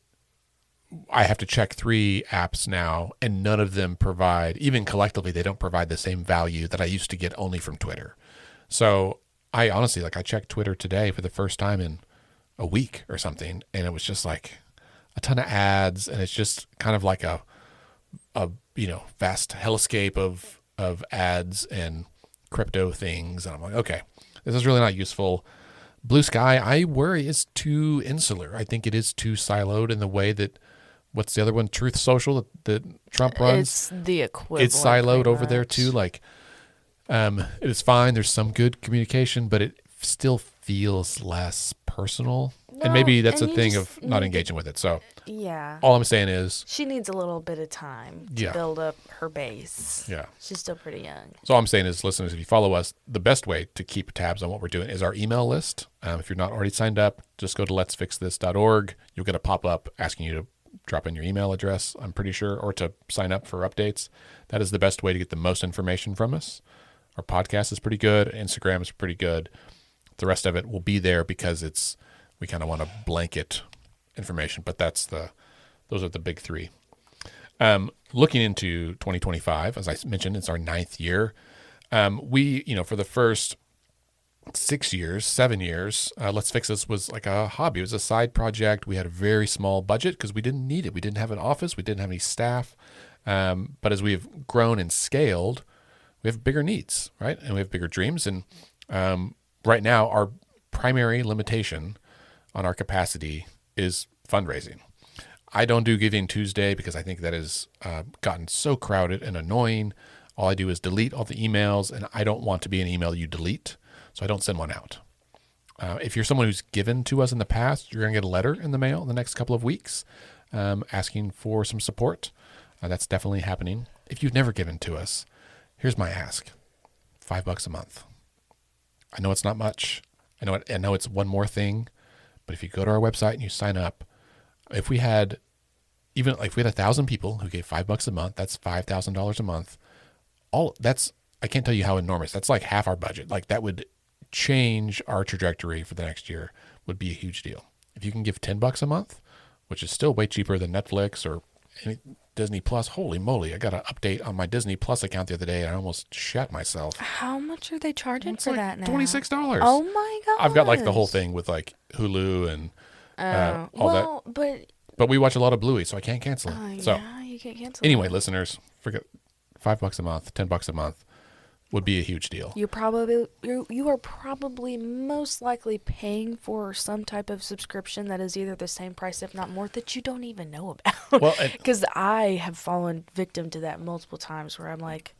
Speaker 1: I have to check 3 apps now, and none of them provide, even collectively, they don't provide the same value that I used to get only from Twitter. So I honestly, like, I checked Twitter today for the first time in a week or something, and it was just like a ton of ads, and it's just kind of like a vast hellscape of ads and crypto things. And I'm like, okay, this is really not useful. Blue Sky, I worry, is too insular. I think it is too siloed in the way that, what's the other one? Truth Social that Trump runs.
Speaker 2: It's the equivalent.
Speaker 1: It's siloed
Speaker 2: pretty
Speaker 1: over there
Speaker 2: much.
Speaker 1: too. Like, it is fine. There's some good communication, but it still feels less personal. And maybe that's a
Speaker 2: and you
Speaker 1: thing
Speaker 2: just
Speaker 1: of not
Speaker 2: need-
Speaker 1: engaging with it. So
Speaker 2: Yeah.
Speaker 1: all I'm saying is,
Speaker 2: She needs a little bit of time to
Speaker 1: Yeah.
Speaker 2: build up her base.
Speaker 1: yeah.
Speaker 2: She's still pretty young.
Speaker 1: So all I'm saying is, listeners, if you follow us, the best way to keep tabs on what we're doing is our email list. If you're not already signed up, just go to letsfixthis.org. You'll get a pop-up asking you to drop in your email address, I'm pretty sure, or to sign up for updates. That is the best way to get the most information from us. Our podcast is pretty good. Instagram is pretty good. The rest of it will be there because we kind of want to blanket information, but those are the big 3. Looking into 2025, as I mentioned, it's our 9th year. We, for the first 7 years, Let's Fix This was like a hobby. It was a side project. We had a very small budget because we didn't need it. We didn't have an office. We didn't have any staff. But as we've grown and scaled, we have bigger needs, right? And we have bigger dreams. And right now, our primary limitation on our capacity is fundraising. I don't do Giving Tuesday because I think that has gotten so crowded and annoying. All I do is delete all the emails, and I don't want to be an email you delete, so I don't send one out. If you're someone who's given to us in the past, you're going to get a letter in the mail in the next couple of weeks asking for some support. That's definitely happening. If you've never given to us, here's my ask: $5 a month. I know it's not much. I know it's one more thing, but if you go to our website and you sign up, if we had 1,000 people who gave $5 a month, that's $5,000 a month. I can't tell you how enormous. That's like half our budget. Like, that would change our trajectory for the next year. Would be a huge deal. If you can give $10 a month, which is still way cheaper than Netflix or Disney Plus. Holy moly! I got an update on my Disney Plus account the other day, and I almost shat myself.
Speaker 2: How much are they charging
Speaker 1: It's
Speaker 2: for
Speaker 1: like
Speaker 2: that now?
Speaker 1: $26.
Speaker 2: Oh my god!
Speaker 1: I've got like the whole thing with like Hulu and all that. But we watch a lot of Bluey, so I can't cancel it. So
Speaker 2: yeah, you can't cancel.
Speaker 1: anyway,
Speaker 2: that.
Speaker 1: listeners, forget $5 a month, $10 a month would be a huge deal.
Speaker 2: You are probably most likely paying for some type of subscription that is either the same price, if not more, that you don't even know about.
Speaker 1: Well,
Speaker 2: Because I have fallen victim to that multiple times where I'm like,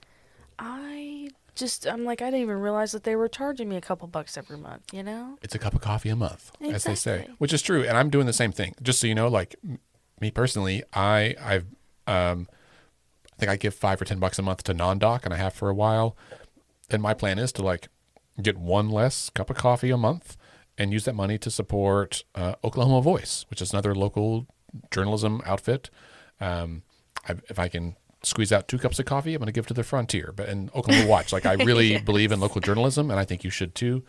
Speaker 2: I didn't even realize that they were charging me a couple bucks every month, you know?
Speaker 1: it's a cup of coffee a month, as they say,
Speaker 2: Exactly.
Speaker 1: which is true. And I'm doing the same thing. Just so you know, like me personally, I think I give $5 or $10 a month to non-doc, and I have for a while. And my plan is to like get one less cup of coffee a month and use that money to support Oklahoma Voice, which is another local journalism outfit. If I can squeeze out 2 cups of coffee, I'm going to give to the Frontier, and Oklahoma Watch. Like, I really
Speaker 2: Yes.
Speaker 1: believe in local journalism, and I think you should too.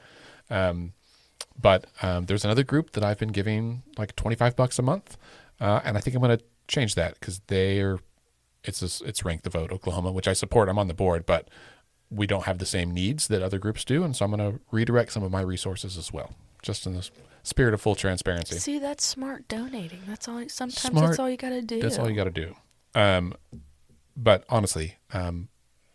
Speaker 1: But there's another group that I've been giving like $25 a month, and I think I'm going to change that because it's Rank the Vote Oklahoma, which I support. I'm on the board, but we don't have the same needs that other groups do, and so I'm going to redirect some of my resources as well, just in the spirit of full transparency.
Speaker 2: See, that's smart donating. That's all. Sometimes
Speaker 1: Smart.
Speaker 2: that's all you got to do.
Speaker 1: That's all you got to do. But honestly,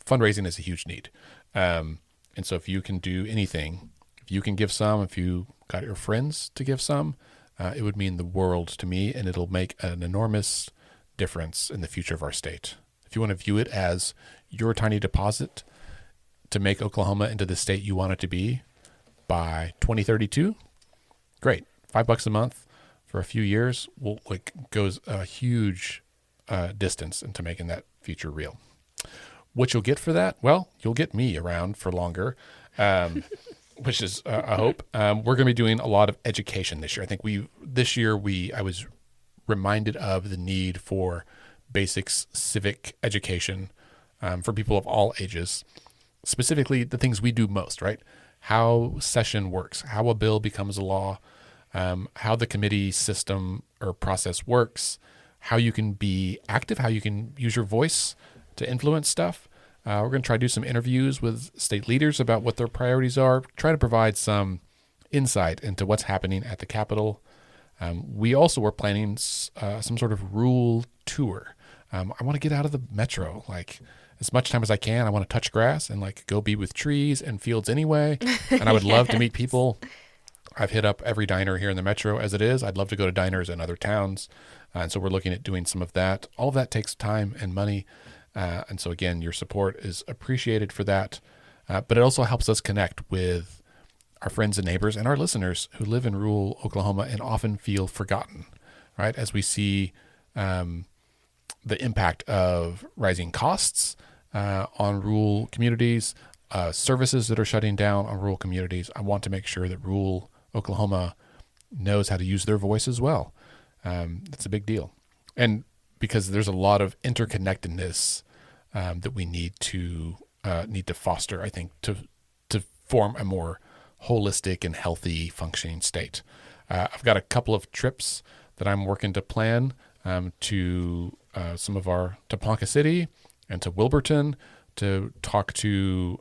Speaker 1: fundraising is a huge need. And so if you can do anything, if you can give some, if you got your friends to give some, it would mean the world to me, and it'll make an enormous difference in the future of our state. If you want to view it as your tiny deposit to make Oklahoma into the state you want it to be by 2032, great. $5 a month for a few years goes a huge distance into making that future real. What you'll get for that? Well, you'll get me around for longer, which is a hope. We're going to be doing a lot of education this year. I think I was reminded of the need for basic civic education for people of all ages, specifically the things we do most, right? How session works, how a bill becomes a law, how the committee system or process works, how you can be active, how you can use your voice to influence stuff. We're going to try to do some interviews with state leaders about what their priorities are, try to provide some insight into what's happening at the Capitol. We also were planning some sort of rural tour. I want to get out of the metro, like as much time as I can. I want to touch grass and like go be with trees and fields anyway. And I would love to meet people. I've hit up every diner here in the metro as it is. I'd love to go to diners in other towns. And so we're looking at doing some of that. All of that takes time and money. And so again, your support is appreciated for that. But it also helps us connect with our friends and neighbors and our listeners who live in rural Oklahoma and often feel forgotten, right? As we see the impact of rising costs on rural communities, services that are shutting down on rural communities, I want to make sure that rural Oklahoma knows how to use their voice as well. That's a big deal. And because there's a lot of interconnectedness that we need to foster, I think, to form a more holistic and healthy functioning state. I've got a couple of trips that I'm working to plan to Ponca City and to Wilburton to talk to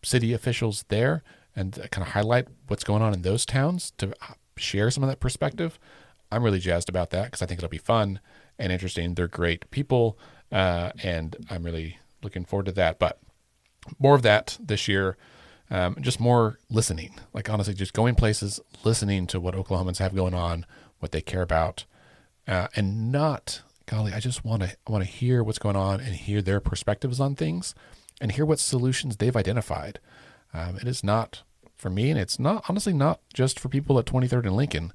Speaker 1: city officials there and kind of highlight what's going on in those towns, to share some of that perspective. I'm really jazzed about that because I think it'll be fun and interesting. They're great people, and I'm really looking forward to that. But more of that this year, just more listening. Like honestly, just going places, listening to what Oklahomans have going on, what they care about, and not, golly, I just want to hear what's going on and hear their perspectives on things, and hear what solutions they've identified. It is not for me, and it's not honestly not just for people at 23rd and Lincoln,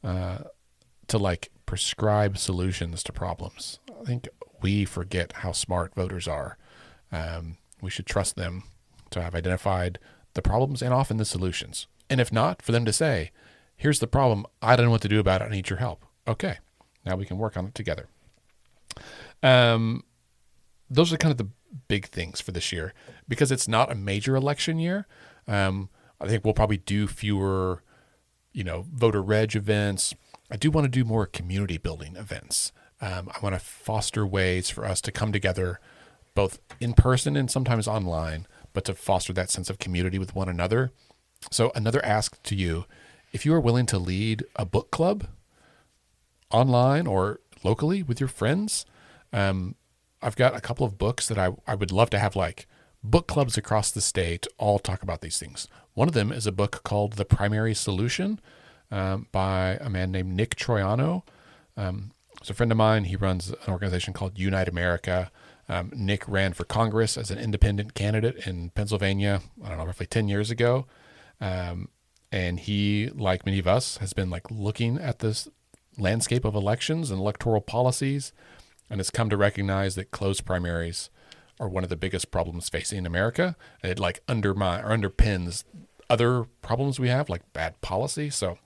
Speaker 1: to like prescribe solutions to problems. I think we forget how smart voters are. We should trust them to have identified the problems and often the solutions. And if not, for them to say, here's the problem, I don't know what to do about it, I need your help. Okay, now we can work on it together. Those are kind of the big things for this year. Because it's not a major election year, I think we'll probably do fewer, voter reg events. I do want to do more community building events. I want to foster ways for us to come together both in person and sometimes online, but to foster that sense of community with one another. So another ask to you, if you are willing to lead a book club online or locally with your friends, I've got a couple of books that I would love to have like book clubs across the state all talk about these things. One of them is a book called The Primary Solution by a man named Nick Troiano. He's a friend of mine. He runs an organization called Unite America. Nick ran for Congress as an independent candidate in Pennsylvania, roughly 10 years ago. And he, like many of us, has been like looking at this landscape of elections and electoral policies, and has come to recognize that closed primaries are one of the biggest problems facing America. And it like underpins other problems we have, like bad policy. So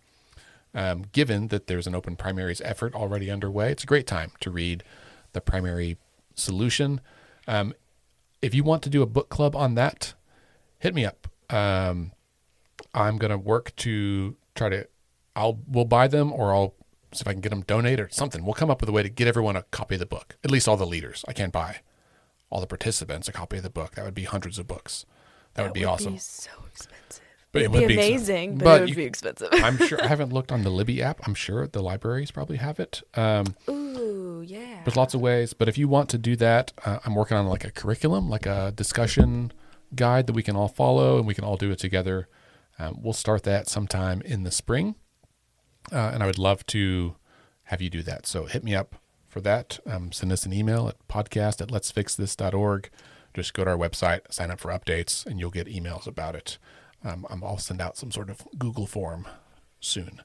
Speaker 1: given that there's an open primaries effort already underway, it's a great time to read The Primary Solution. If you want to do a book club on that, hit me up. I'm going to work to we'll buy them, or I'll see if I can get them donated or something. We'll come up with a way to get everyone a copy of the book, at least all the leaders. I can't buy all the participants a copy of the book. That would be hundreds of books. That would be awesome.
Speaker 2: Be so expensive.
Speaker 1: But
Speaker 2: It'd be amazing, but it would be expensive.
Speaker 1: I'm sure I haven't looked on the Libby app. I'm sure the libraries probably have it.
Speaker 2: Ooh, yeah.
Speaker 1: There's lots of ways, but if you want to do that, I'm working on like a curriculum, like a discussion guide that we can all follow and we can all do it together. We'll start that sometime in the spring, and I would love to have you do that. So hit me up for that. Send us an email at podcast@letsfixthis.org. Just go to our website, sign up for updates, and you'll get emails about it. I'll send out some sort of Google form soon.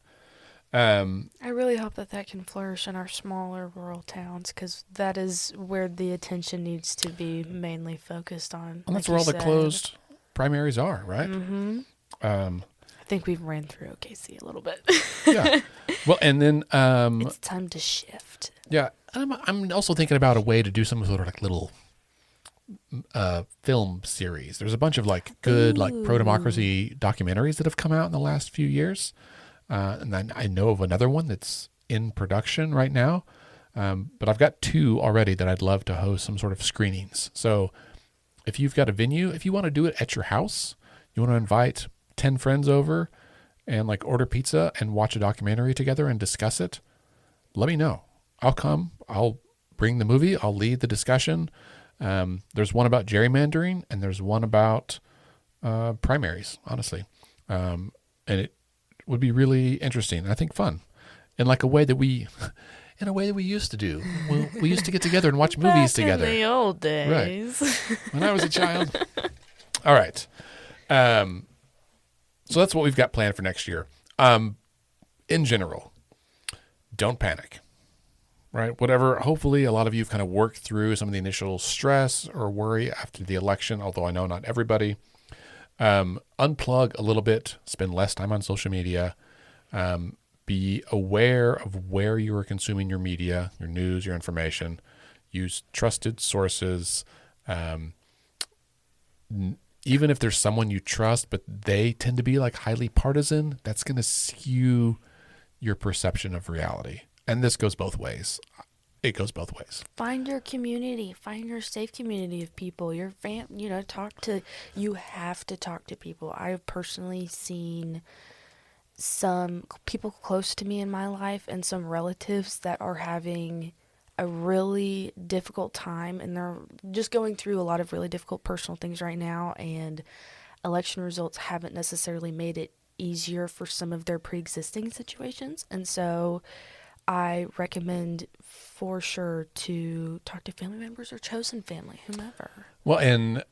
Speaker 2: I really hope that can flourish in our smaller rural towns, because that is where the attention needs to be mainly focused on.
Speaker 1: And that's where all the closed primaries are, right?
Speaker 2: Mm-hmm. I think we've ran through OKC a little bit.
Speaker 1: Yeah. Well, and then
Speaker 2: it's time to shift.
Speaker 1: Yeah, I'm also thinking about a way to do some sort of like little film series. There's a bunch of like good like pro-democracy documentaries that have come out in the last few years. And then I know of another one that's in production right now. But I've got 2 already that I'd love to host some sort of screenings. So if you've got a venue, if you want to do it at your house, you want to invite 10 friends over and like order pizza and watch a documentary together and discuss it, let me know. I'll come. I'll bring the movie. I'll lead the discussion. There's one about gerrymandering and there's one about primaries, honestly. And it would be really interesting and I think fun in like a way that we used to do. We used to get together and watch movies together.
Speaker 2: In the old days.
Speaker 1: Right. When I was a child. All right. So that's what we've got planned for next year. In general, don't panic, right? Whatever, hopefully a lot of you have kind of worked through some of the initial stress or worry after the election, although I know not everybody. Unplug a little bit, spend less time on social media, be aware of where you are consuming your media, your news, your information, use trusted sources. Even if there's someone you trust, but they tend to be like highly partisan, that's going to skew your perception of reality. And this goes both ways. It goes both ways.
Speaker 2: Find your community. Find your safe community of people. Your you have to talk to people. I've personally seen some people close to me in my life and some relatives that are having a really difficult time and they're just going through a lot of really difficult personal things right now, and election results haven't necessarily made it easier for some of their pre-existing situations. And so I recommend for sure to talk to family members or chosen family, whomever.
Speaker 1: Well, and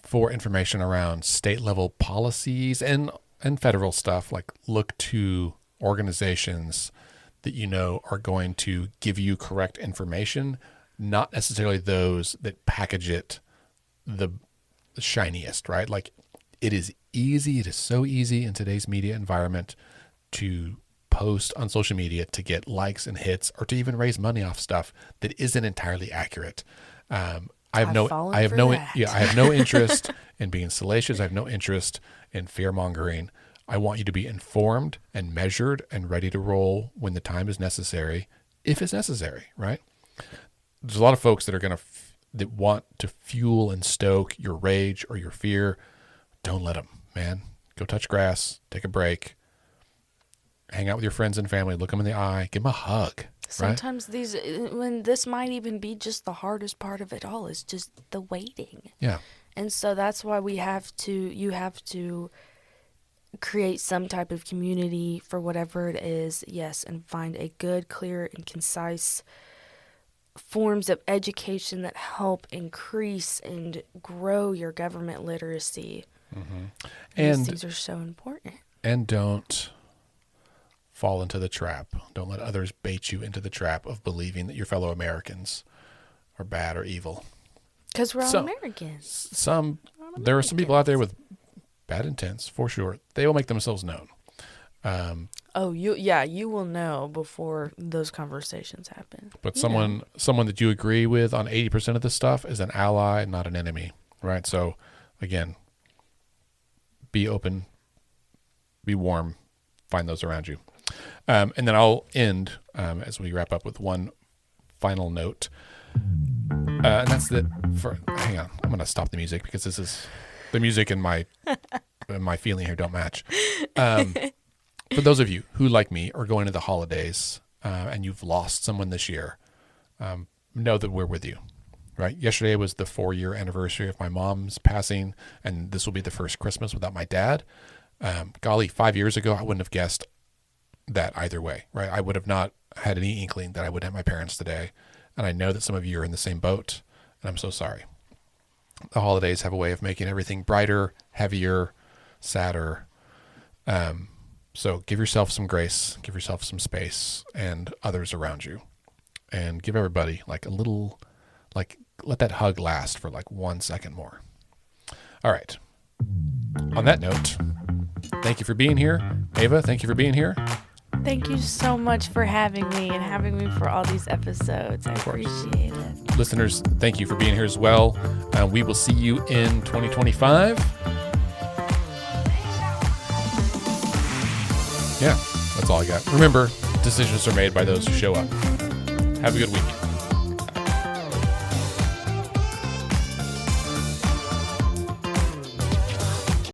Speaker 1: for information around state level policies and federal stuff, like look to organizations that you know are going to give you correct information, not necessarily those that package it the shiniest, right? Like it is so easy in today's media environment to post on social media to get likes and hits or to even raise money off stuff that isn't entirely accurate. I have no interest in being salacious. I have no interest in fear mongering. I want you to be informed and measured and ready to roll when the time is necessary, if it's necessary, right? There's a lot of folks that are that want to fuel and stoke your rage or your fear. Don't let them, man. Go touch grass, take a break, hang out with your friends and family, look them in the eye, give them a hug.
Speaker 2: Sometimes when this might even be just the hardest part of it all is just the waiting.
Speaker 1: Yeah.
Speaker 2: And so that's why you have to create some type of community for whatever it is, yes, and find a good, clear, and concise forms of education that help increase and grow your government literacy.
Speaker 1: Mm-hmm.
Speaker 2: And these are so important.
Speaker 1: And don't fall into the trap. Don't let others bait you into the trap of believing that your fellow Americans are bad or evil.
Speaker 2: Because we're all Americans.
Speaker 1: There are some people out there with bad intents, for sure. They will make themselves known.
Speaker 2: You will know before those conversations happen.
Speaker 1: But someone that you agree with on 80% of this stuff is an ally, not an enemy, right? So, again, be open, be warm, find those around you. And then I'll end as we wrap up with one final note. And that's hang on, I'm going to stop the music because this is the music and my feeling here don't match. For those of you who, like me, are going into the holidays and you've lost someone this year, know that we're with you, right? Yesterday was the 4-year anniversary of my mom's passing, and this will be the first Christmas without my dad. 5 years ago, I wouldn't have guessed that either way, right? I would have not had any inkling that I would have my parents today. And I know that some of you are in the same boat, and I'm so sorry. The holidays have a way of making everything brighter, heavier, sadder. So give yourself some grace, give yourself some space, and others around you. And give everybody like a little, let that hug last for 1 second more. All right. On that note, thank you for being here. Ava, thank you for being here.
Speaker 2: Thank you so much for having me and having me for all these episodes. I appreciate it.
Speaker 1: Listeners, thank you for being here as well. We will see you in 2025. Yeah. That's all I got. Remember, decisions are made by those who show up. Have a good week.